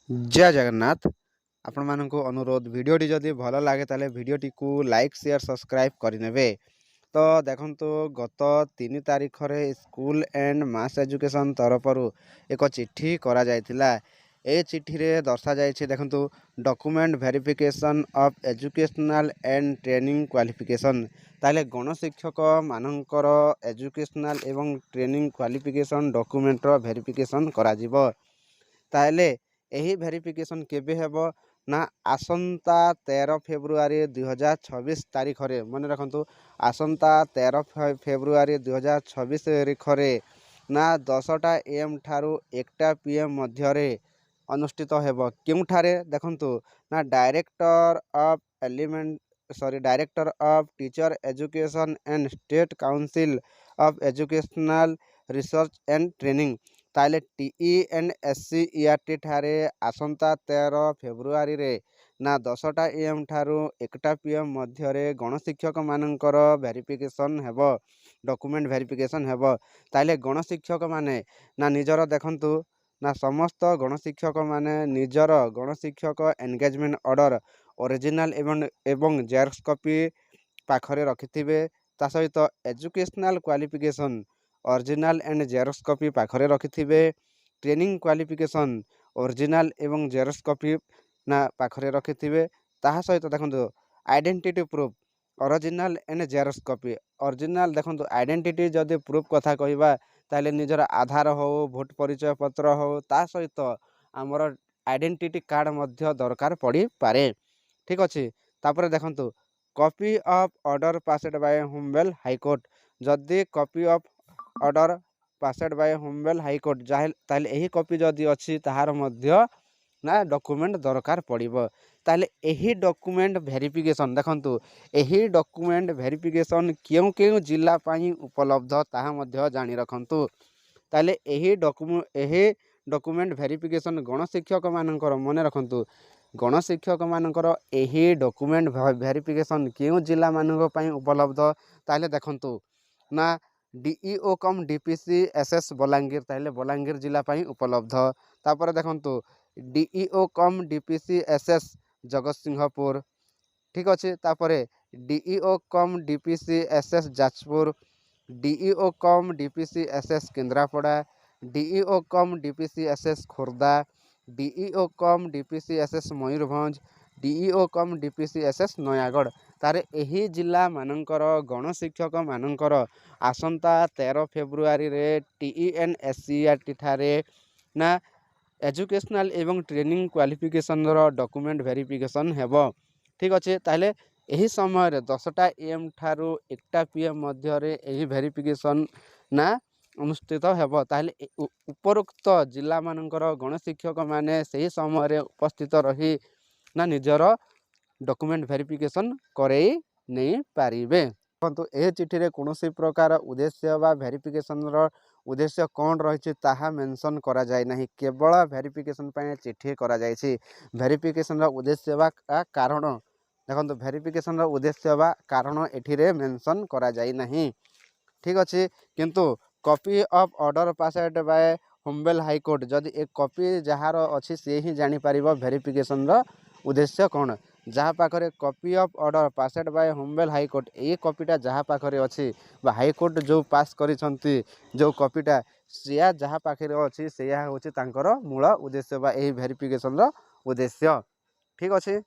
जय जगन्नाथ। आपण मानक अनुरोध वीडियोटी जदि भल लगे ताले वीडियोटी को लाइक शेयर सब्सक्राइब करने। तो देखो गत 3 तारीख रे स्कूल एंड मास एजुकेशन तरफ एक चिट्ठी करा जायतिला। ए चिट्ठी रे दर्शा जायछि देखो document verification of educational and training qualification. ताले गणशिक्षक मानकर एजुकेशनल एवं ट्रेनिंग क्वालिफिकेशन डॉक्यूमेंट रो वेरिफिकेशन करा जिवो। ताले यही वेरिफिकेशन केबे हेबो ना आसंता 13 फेब्रुआरी 2026 तारीख रे मन रखंतु आसंता 13 फेब्रुआरी 2026 तारीख रे ना 10टा AM ठारू 1टा PM मध्य रे अनुष्ठित हेबो। केउठारे देखंतु ना director of teacher education and state council of educational research and training. ताले TENSCERT ठारे आसंता 13 फेब्रुआरी रे ना 10टा AM ठारू 1टा PM मध्य रे गणशिक्षक मानकर वेरिफिकेशन हेबो, डॉक्यूमेंट वेरिफिकेशन हेबो। ताले गणशिक्षक माने ना निजर देखंतु ना समस्त गणशिक्षक माने निजर गणशिक्षक एंगेजमेंट ऑर्डर ओरिजिनल एवं जेरक्स कॉपी पाखरे रखिथिबे। ता सहित educational qualification original and Xerox copy पाखरे रखिथिबे। ट्रेनिंग क्वालिफिकेशन ओरिजिनल एवं जेरक्स कॉपी ना पाखरे रखिथिबे। ताहा सहित देखंतु identity proof original and Xerox copy. Original देखंतु आइडेंटिटी जदि प्रूफ कथा कहिबा ताले निजर आधार हो, भोट परिचय पत्र हो, ता सहित हमर आइडेंटिटी कार्ड मध्य दरकार पड़ी पारे। ठीक अछि। तापरे देखंतु copy of order passed by humble High Court. जदि copy of order passed by humble High Court ताले एही कॉपी जदि अछि ताहार मध्य ना डॉक्यूमेंट दरकार पड़िबो। ताले एही डॉक्यूमेंट वेरिफिकेशन देखंतु एही डॉक्यूमेंट वेरिफिकेशन केउ केउ जिला पाई उपलब्ध ताहा मध्य जानि रखंतु। ताले एही डॉक्यूमेंट वेरिफिकेशन गणशिक्षक मानकर मने रखंतु गणशिक्षक मानकर एही डॉक्यूमेंट वेरिफिकेशन केउ जिला मानक पाई उपलब्ध ताले देखंतु ना DEO कम DPC SS बलांगीर ताले बलांगीर जिला पाई उपलब्ध। तापर देखंतु DEO कम DPC SS जगतसिंहपुर। ठीक अछि। तापरे DEO कम DPC SS जाजपुर, DEO कम DPC SS केन्द्रापड़ा, DEO कम DPC SS खोर्धा, DEO कम DPC SS मयूरभंज, DEO कम DPC SS नयागढ़। तारे एही जिला मानकर गणशिक्षक मानकर आसंता 13 फेब्रुआरी रे TENSCERT ठारे ना एजुकेशनल एवं ट्रेनिंग क्वालिफिकेशन रो डॉक्यूमेंट वेरिफिकेशन हेबो। ठीक अछि। ताले एही समय रे 10टा AM ठारू 1टा PM मध्य रे एही वेरिफिकेशन ना अनुष्ठित हेबो। ताले उपरोक्त जिला मानकर गणशिक्षक माने सही समय रे उपस्थित रही ना निजर डॉक्यूमेंट वेरिफिकेशन करई नहीं पारिबे। परंतु ए चिठी रे कोनोसी प्रकार उद्देश्य बा वेरिफिकेशन रो उद्देश्य कौन रही ताहा मेंशन करा जाय नहीं। केवल वेरिफिकेशन पाए चिठी करा जायछि। वेरिफिकेशन रो उद्देश्य बा कारण देखंतु वेरिफिकेशन रो उद्देश्य बा कारण एठिरे मेंशन करा जाय नहीं। ठीक अछि। किंतु copy of order passed by humble High Court जदि एक कॉपी जहार अच्छी से ही जानी पारिबो वेरिफिकेशन रो उद्देश्य कौन। जहाँ पाखरे copy of order passed by humble High Court ये कॉपीटा जहाँ पाखरे अच्छी बा हाईकोर्ट जो पास करिसंती जो कॉपीटा सिया जहाँ पाखरे अच्छी सेया होछि तांकर मूल उद्देश्य बा एही वेरिफिकेशन रो उद्देश्य। ठीक अछि।